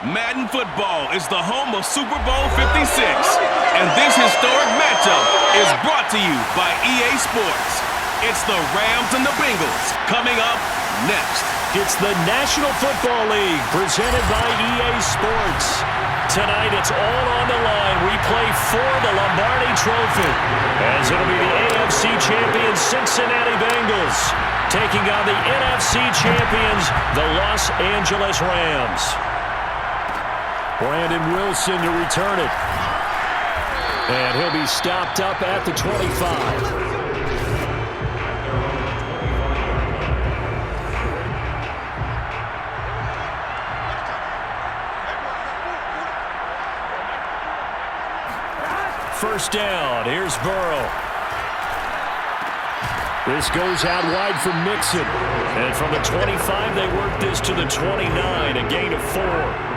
Madden football is the home of Super Bowl 56, and this historic matchup is brought to you by EA Sports. It's the Rams and the Bengals coming up next. It's the National Football League presented by EA Sports. Tonight it's all on the line. We play for the Lombardi Trophy, as it'll be the AFC champions Cincinnati Bengals taking on the NFC champions, the Los Angeles Rams. Brandon Wilson to return it. And he'll be stopped up at the 25. First down, here's Burrow. This goes out wide for Mixon. And from the 25, they work this to the 29, a gain of 4.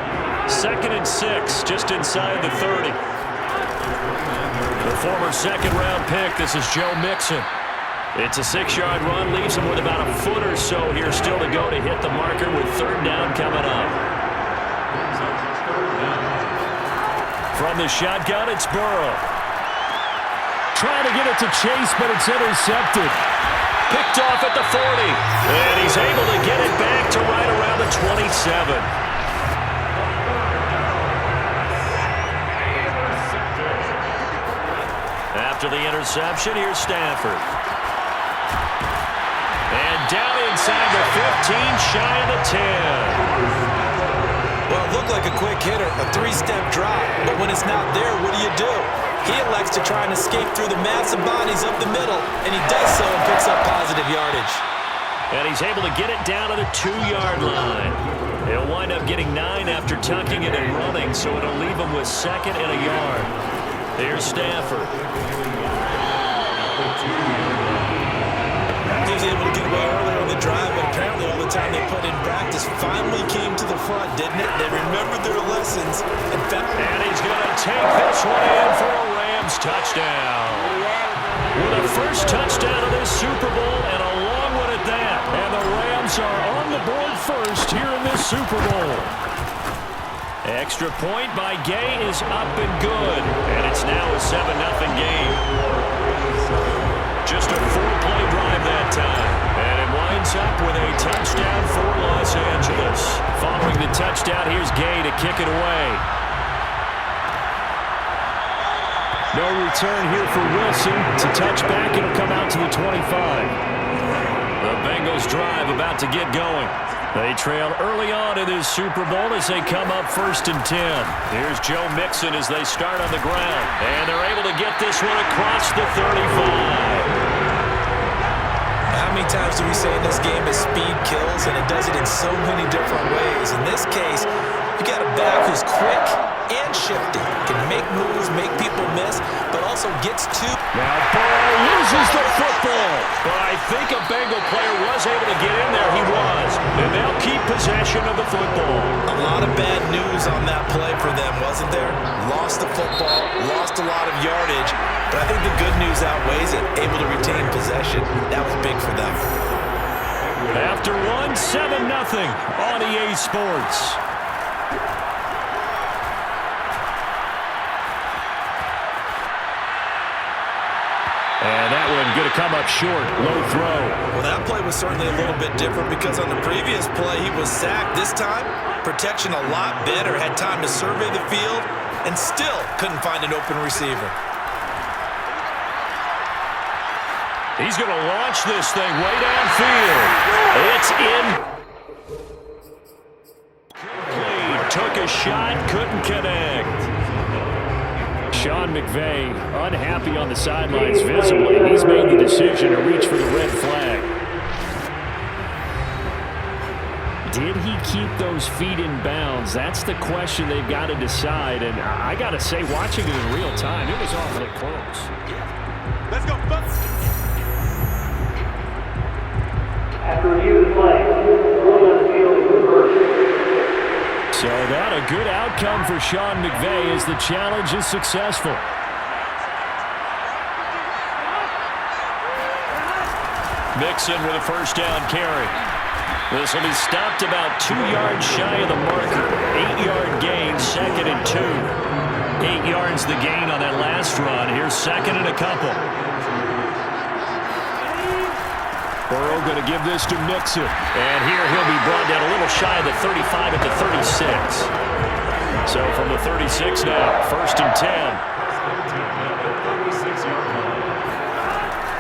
2nd and 6, just inside the 30. The former second-round pick, this is Joe Mixon. It's a 6-yard run, leaves him with about a foot or so here still to go to hit the marker with 3rd down coming up. From the shotgun, it's Burrow. Trying to get it to Chase, but it's intercepted. Picked off at the 40. And he's able to get it back to right around the 27. After the interception, here's Stafford. And down inside the 15, shy of the 10. Well, it looked like a quick hitter, a 3-step drop. But when it's not there, what do? He elects to try and escape through the massive bodies up the middle, and he does so and picks up positive yardage. And he's able to get it down to the 2-yard line. He'll wind up getting 9 after tucking it and running, so it'll leave him with 2nd and a yard. Here's Stafford. He was able to get away earlier on the drive, but apparently all the time they put in practice finally came to the front, didn't it? They remembered their lessons. And he's going to take this one in for a Rams touchdown. With a first touchdown of this Super Bowl, and a long one at that. And the Rams are on the board first here in this Super Bowl. Extra point by Gay is up and good. And it's now a 7-0 game. Just a 4-play drive that time. And it winds up with a touchdown for Los Angeles. Following the touchdown, here's Gay to kick it away. No return here for Wilson. To touch back, it'll come out to the 25. The Bengals drive about to get going. They trail early on in this Super Bowl as they come up 1st and 10. Here's Joe Mixon as they start on the ground. And they're able to get this one across the 35. How many times do we say in this game that speed kills, and it does it in so many different ways? In this case, you got a back who's quick and shifty, can make moves, make people miss, but also gets to. Now Burrow loses the football, but I think a Bengal player was able to get in there. He was, and they'll keep possession of the football. A lot of bad news on that play for them, wasn't there? Lost the football, lost a lot of yardage, but I think the good news outweighs it. Able to retain possession, that was big for them. After one, 7-0 on EA Sports. And that one going to come up short. Low throw. Well, that play was certainly a little bit different because on the previous play, he was sacked. This time, protection a lot better. Had time to survey the field and still couldn't find an open receiver. He's going to launch this thing way downfield. It's in. Took a shot, couldn't connect. Sean McVay unhappy on the sidelines visibly. He's made the decision to reach for the red flag. Did he keep those feet in bounds? That's the question they've got to decide. And I got to say, watching it in real time, it was awfully close. Let's go. After review of the play, rule on the field is reversed. So that a good outcome for Sean McVay as the challenge is successful. Mixon with a first down carry. This will be stopped about 2 yards shy of the marker. 8-yard gain, 2nd and 2. 8 yards the gain on that last run. Here's 2nd and a couple. Burrow going to give this to Mixon. And here he'll be brought down a little shy of the 35 at the 36. So from the 36 now, 1st and 10.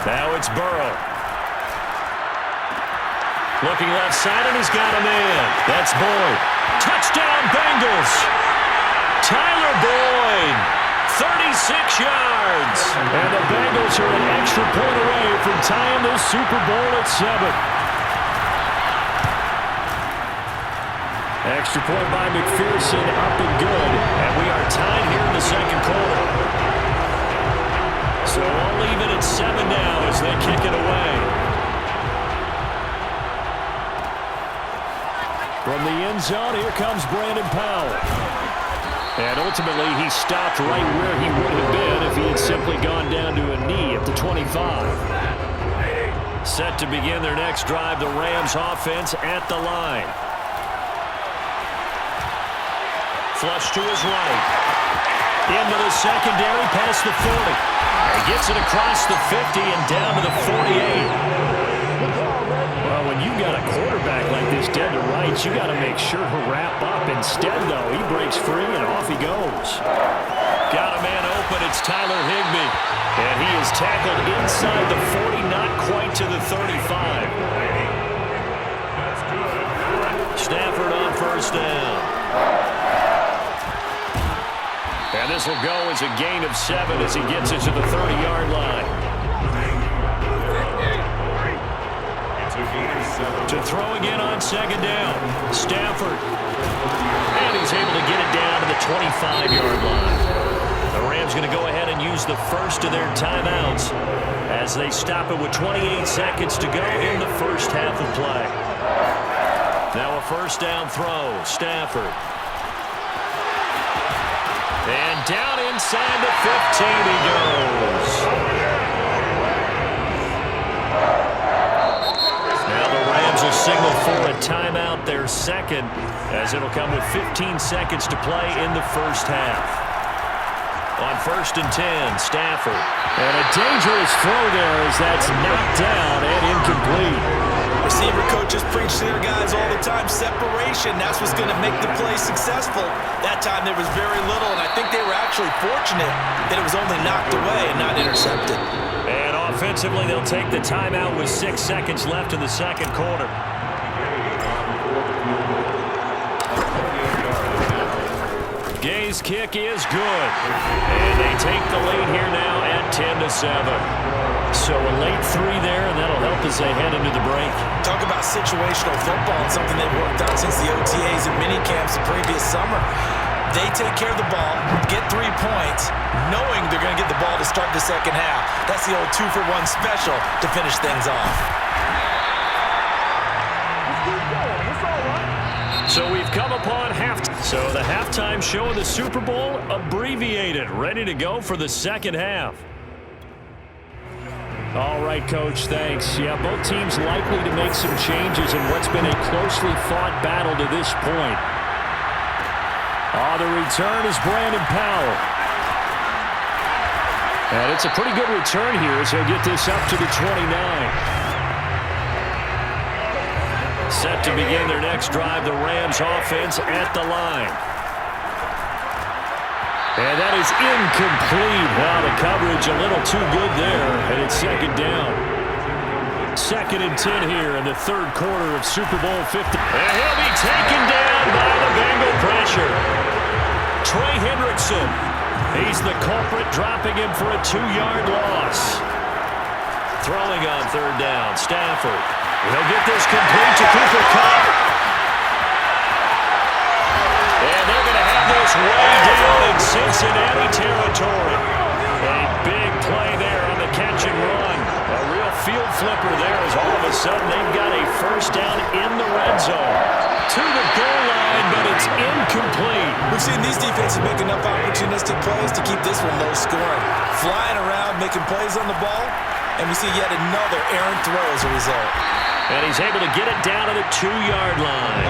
Now it's Burrow. Looking left side, and he's got a man. That's Boyd. Touchdown, Bengals. Tyler Boyd, 36 yards. And the Bengals are an extra point away from tying the Super Bowl at 7. Extra point by McPherson, up and good. And we are tied here in the 2nd quarter. So I'll leave it at 7 now as they kick it away. From the end zone, here comes Brandon Powell. And ultimately, he stopped right where he would have been if he had simply gone down to a knee at the 25. Set to begin their next drive, the Rams offense at the line. Flush to his right. Into the secondary, past the 40. He gets it across the 50 and down to the 48. Well, when you've got a quarterback like this dead to rights, you got to make sure to wrap up. Instead, though, he breaks free and off he goes. Got a man open. It's Tyler Higbee. And he is tackled inside the 40, not quite to the 35. Stafford on 1st down. And this will go as a gain of 7 as he gets it to the 30-yard line. To throw again on 2nd down. Stafford. And he's able to get it down to the 25-yard line. The Rams going to go ahead and use the first of their timeouts as they stop it with 28 seconds to go in the first half of play. Now a 1st down throw. Stafford. And down inside the 15 he goes. Will signal for a timeout, their 2nd, as it'll come with 15 seconds to play in the first half. On 1st and 10, Stafford. And a dangerous throw there as that's knocked down and incomplete. Receiver coaches preach to their guys all the time, separation. That's what's going to make the play successful. That time there was very little, and I think they were actually fortunate that it was only knocked away and not intercepted. And offensively, they'll take the timeout with 6 seconds left in the 2nd quarter. Gay's kick is good. And they take the lead here now at 10-7. So a late 3 there, and that'll help as they head into the break. Talk about situational football, and something they've worked on since the OTAs and minicamps the previous summer. They take care of the ball, get 3 points, knowing they're going to get the ball to start the 2nd half. That's the old 2-for-1 special to finish things off. So we've come upon halftime. So the halftime show of the Super Bowl abbreviated, ready to go for the 2nd half. All right, Coach, thanks. Yeah, both teams likely to make some changes in what's been a closely fought battle to this point. The return is Brandon Powell. And it's a pretty good return here as he'll get this up to the 29. Set to begin their next drive, the Rams offense at the line. And that is incomplete. Wow, the coverage a little too good there, and it's 2nd down. 2nd and 10 here in the 3rd quarter of Super Bowl 50. And he'll be taken down by the Bengal pressure. Trey Hendrickson. He's the culprit, dropping him for a 2-yard loss. Throwing on 3rd down, Stafford. He'll get this complete to Cooper Kupp. And they're going to have this way down in Cincinnati territory. A big play there on the catch and run. A real field flipper there as all of a sudden they've got a 1st down in the red zone. To the goal line, but it's incomplete. We've seen these defenses make enough opportunistic plays to keep this one low scoring. Flying around, making plays on the ball, and we see yet another errant throw as a result. And he's able to get it down to the 2-yard line.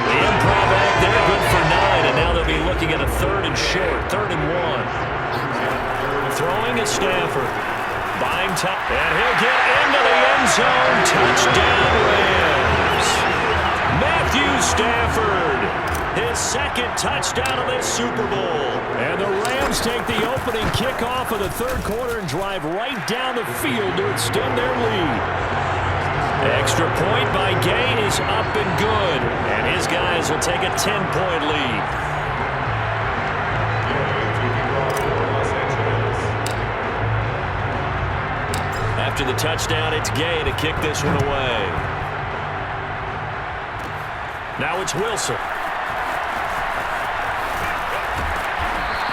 The improv act there, good for 9, and now they'll be looking at a 3rd and short, 3rd and 1. Throwing at Stafford. Buying time, and he'll get into the end zone. Touchdown, Rams. Matthew Stafford, his 2nd touchdown of this Super Bowl. And the Rams take the opening kickoff of the 3rd quarter and drive right down the field to extend their lead. Extra point by Gay is up and good, and his guys will take a 10-point lead. After the touchdown, it's Gay to kick this one away. Now it's Wilson.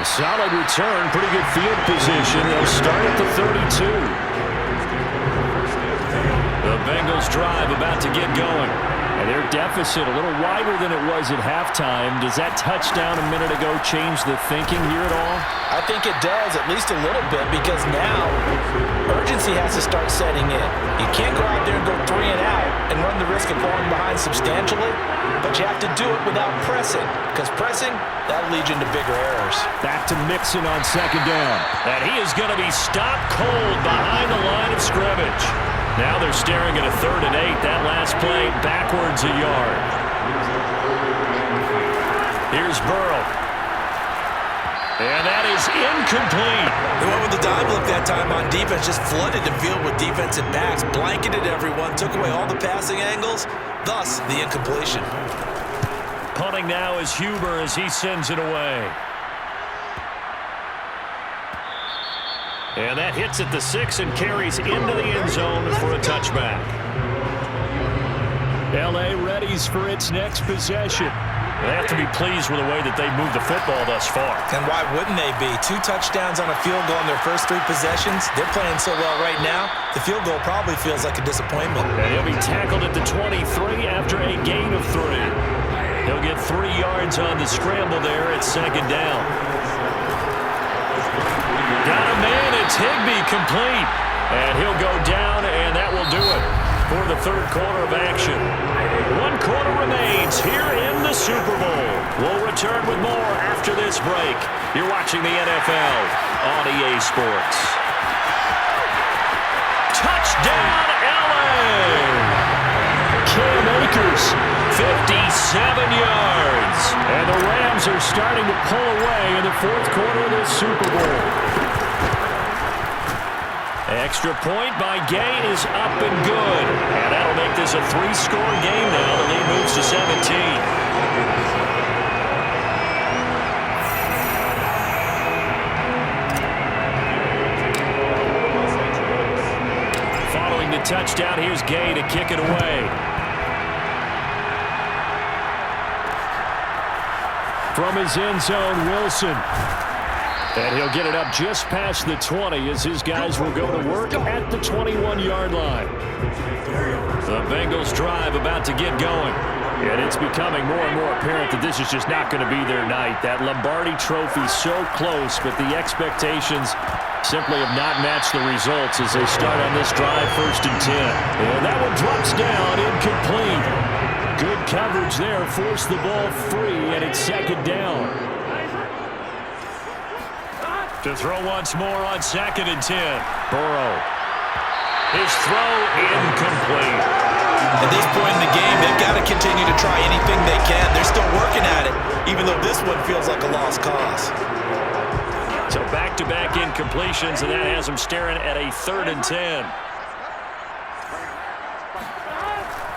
A solid return, pretty good field position. They'll start at the 32. The Bengals drive about to get going. And their deficit a little wider than it was at halftime. Does that touchdown a minute ago change the thinking here at all? I think it does, at least a little bit, because now urgency has to start setting in. You can't go out there and go 3 and out and run the risk of falling behind substantially, but you have to do it without pressing, because pressing, that'll lead you into bigger errors. Back to Mixon on 2nd down. And he is going to be stopped cold behind the line of scrimmage. Now they're staring at a 3rd and 8. That last play backwards a yard. Here's Burrow. And that is incomplete. They went with the dime look that time on defense, just flooded the field with defensive backs, blanketed everyone, took away all the passing angles, thus the incompletion. Punting now is Huber as he sends it away. And that hits at the 6 and carries into the end zone for a touchback. L.A. readies for its next possession. They have to be pleased with the way that they've moved the football thus far. And why wouldn't they be? 2 touchdowns on a field goal in their first 3 possessions. They're playing so well right now, the field goal probably feels like a disappointment. And he'll be tackled at the 23 after a gain of 3. He'll get 3 yards on the scramble there at 2nd down. Got a man, it's Higbee, complete. And he'll go down, and that will do it for the 3rd quarter of action. 1 quarter remains here in the Super Bowl. We'll return with more after this break. You're watching the NFL on EA Sports. Touchdown, LA! Cam Akers, 57 yards. And the Rams are starting to pull away in the 4th quarter of this Super Bowl. Extra point by Gay is up and good. And that'll make this a 3-score game now. The lead moves to 17. Following the touchdown, here's Gay to kick it away. From his end zone, Wilson. And he'll get it up just past the 20 as his guys will go to work at the 21-yard line. The Bengals drive about to get going. And it's becoming more and more apparent that this is just not going to be their night. That Lombardi trophy so close, but the expectations simply have not matched the results as they start on this drive, 1st and 10. And that one drops down, incomplete. Good coverage there, forced the ball free, and it's 2nd down. To throw once more on 2nd and 10. Burrow. His throw incomplete. At this point in the game, they've got to continue to try anything they can. They're still working at it, even though this one feels like a lost cause. So back-to-back incompletions, and that has them staring at a 3rd and 10.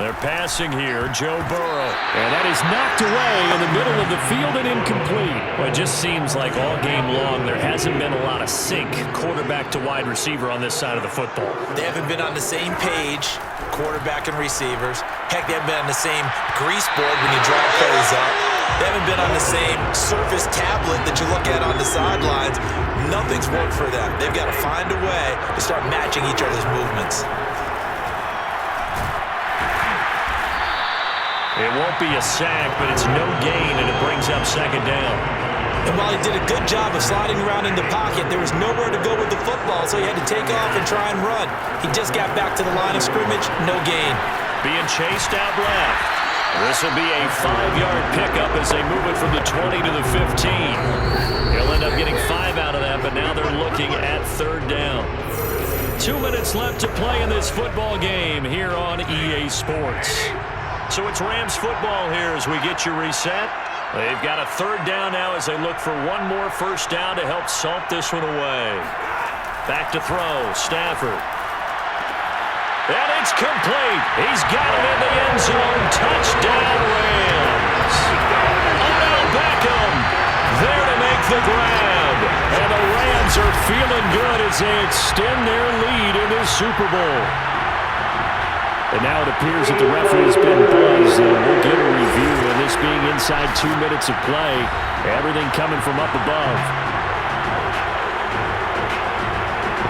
They're passing here, Joe Burrow. And that is knocked away in the middle of the field and incomplete. Well, it just seems like all game long there hasn't been a lot of sync quarterback to wide receiver on this side of the football. They haven't been on the same page, quarterback and receivers. Heck, they haven't been on the same grease board when you drive plays up. They haven't been on the same Surface tablet that you look at on the sidelines. Nothing's worked for them. They've got to find a way to start matching each other's movements. It won't be a sack, but it's no gain, and it brings up 2nd down. And while he did a good job of sliding around in the pocket, there was nowhere to go with the football, so he had to take off and try and run. He just got back to the line of scrimmage, no gain. being chased out left. This will be a 5-yard pickup as they move it from the 20 to the 15. He'll end up getting 5 out of that, but now they're looking at 3rd down. 2 minutes left to play in this football game here on EA Sports. So it's Rams football here as we get you reset. They've got a 3rd down now as they look for one more first down to help salt this one away. Back to throw, Stafford. And it's complete. He's got it in the end zone. Touchdown, Rams. Odell Beckham there to make the grab. And the Rams are feeling good as they extend their lead in this Super Bowl. And now it appears that the referee has been buzzed, and we'll get a review. And this being inside 2 minutes of play, everything coming from up above.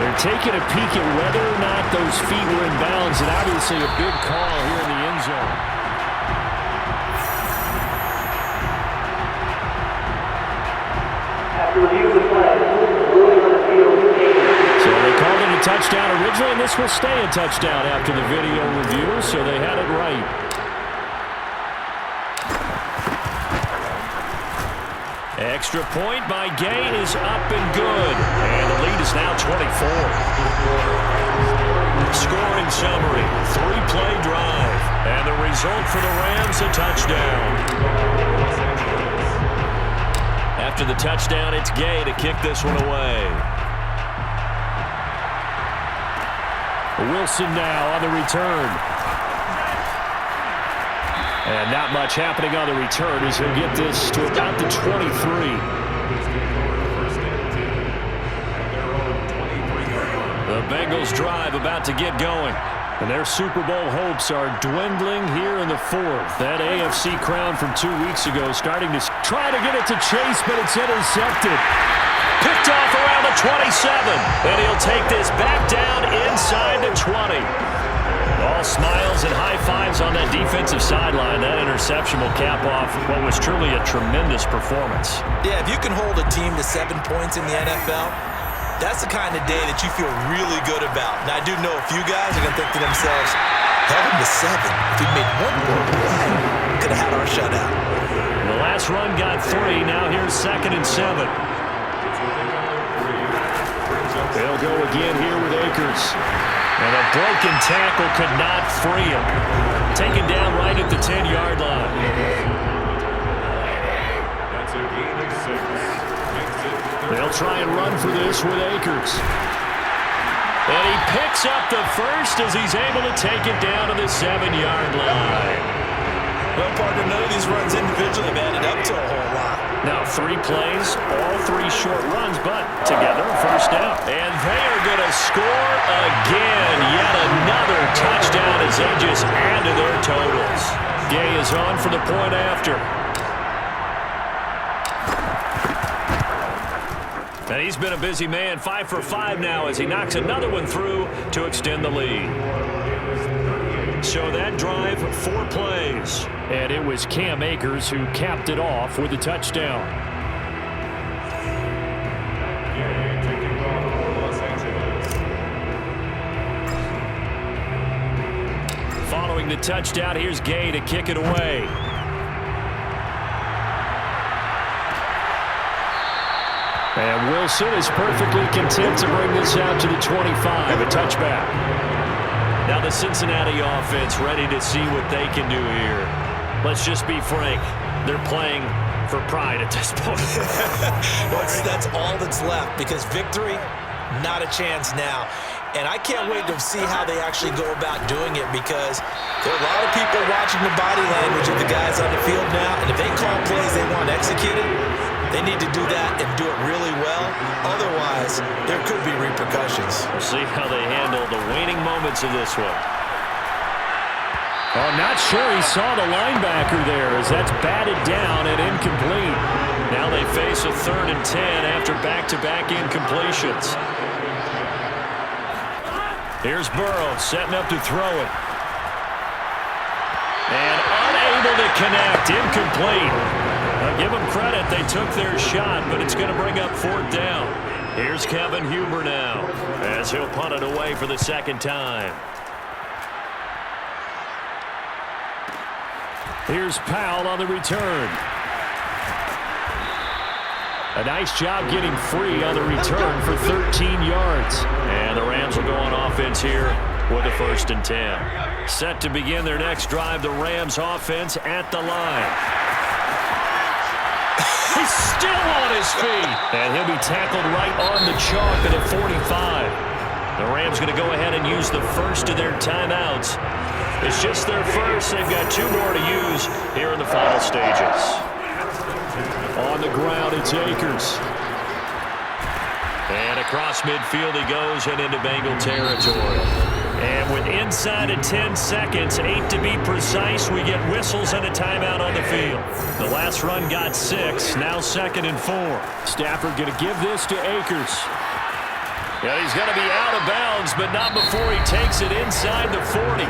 They're taking a peek at whether or not those feet were in bounds, and obviously a big call here in the end zone. After review of the play, ruling on the field. So they called it a touchdown originally, and this will stay a touchdown after the video review, so they had it right. Extra point by Gay is up and good. And the lead is now 24. Scoring summary, 3-play drive. And the result for the Rams, a touchdown. After the touchdown, it's Gay to kick this one away. Wilson now on the return. And not much happening on the return as he'll get this to about the 23. The Bengals drive about to get going. And their Super Bowl hopes are dwindling here in the 4th. That AFC crown from 2 weeks ago starting to try to get it to Chase, but it's intercepted. Picked off around the 27. And he'll take this back down inside the 20. All smiles and high fives on that defensive sideline. That interception will cap off what was truly a tremendous performance. Yeah, if you can hold a team to 7 points in the NFL, that's the kind of day that you feel really good about. Now, I do know a few guys are going to think to themselves, held him to 7. If we made one more play, could have had our shutout. The last run got 3. Now here's 2nd and 7. They'll go again here with Akers. And a broken tackle could not free him. Taken down right at the 10-yard line. That's a gain of 6. They'll try and run for this with Akers. And he picks up the first as he's able to take it down to the 7-yard line. Well, partner, none of these runs individually have added up to a whole lot. Now 3 plays, all 3 short runs, but together, first down. And they are going to score again. Yet another touchdown as they just add to their totals. Gay is on for the point after. And he's been a busy man, 5 for 5 now as he knocks another one through to extend the lead. So that drive, 4 plays. And it was Cam Akers who capped it off with a touchdown. Following the touchdown, here's Gay to kick it away. And Wilson is perfectly content to bring this out to the 25, a touchback. Now the Cincinnati offense ready to see what they can do here. Let's just be frank. They're playing for pride at this point. That's all that's left because victory, not a chance now. And I can't wait to see how they actually go about doing it because there are a lot of people watching the body language of the guys on the field now. And if they call plays they want executed, they need to do that and do it really well. Otherwise, there could be repercussions. We'll see how they handle the waning moments of this one. Oh, not sure he saw the linebacker there as that's batted down and incomplete. Now they face a 3rd and 10 after back-to-back incompletions. Here's Burrow setting up to throw it. And unable to connect, incomplete. Now give them credit, they took their shot, but it's going to bring up 4th down. Here's Kevin Huber now as he'll punt it away for the 2nd time. Here's Powell on the return. A nice job getting free on the return for 13 yards. And the Rams will go on offense here with a 1st and 10. Set to begin their next drive, the Rams offense at the line. He's still on his feet. And he'll be tackled right on the chalk at the 45. The Rams going to go ahead and use the first of their timeouts. It's just their first. They've got 2 more to use here in the final stages. On the ground, it's Akers. And across midfield he goes and into Bengal territory. And with inside of 10 seconds, 8 to be precise, we get whistles and a timeout on the field. The last run got 6, now 2nd and 4. Stafford going to give this to Akers. Yeah, he's going to be out of bounds, but not before he takes it inside the 40.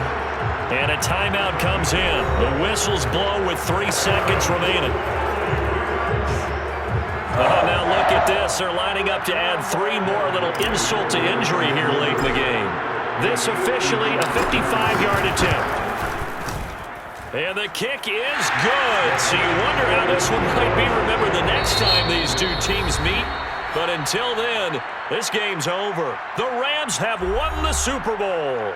And a timeout comes in. The whistles blow with 3 seconds remaining. Now look at this. They're lining up to add 3 more. A little insult to injury here late in the game. This officially a 55-yard attempt. And the kick is good. So you wonder how this one might be remembered the next time these 2 teams meet. But until then, this game's over. The Rams have won the Super Bowl.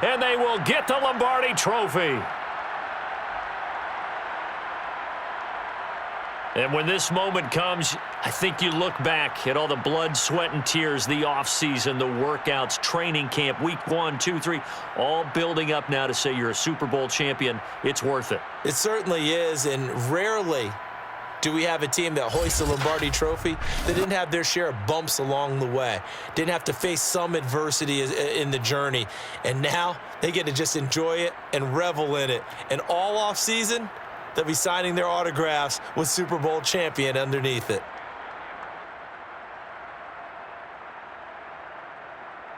And they will get the Lombardi Trophy. And when this moment comes, I think you look back at all the blood, sweat, and tears, the offseason, the workouts, training camp, week 1, 2, 3, all building up now to say you're a Super Bowl champion. It's worth it. It certainly is, and rarely do we have a team that hoists the Lombardi Trophy that didn't have their share of bumps along the way, didn't have to face some adversity in the journey, and now they get to just enjoy it and revel in it. And all offseason, they'll be signing their autographs with Super Bowl champion underneath it.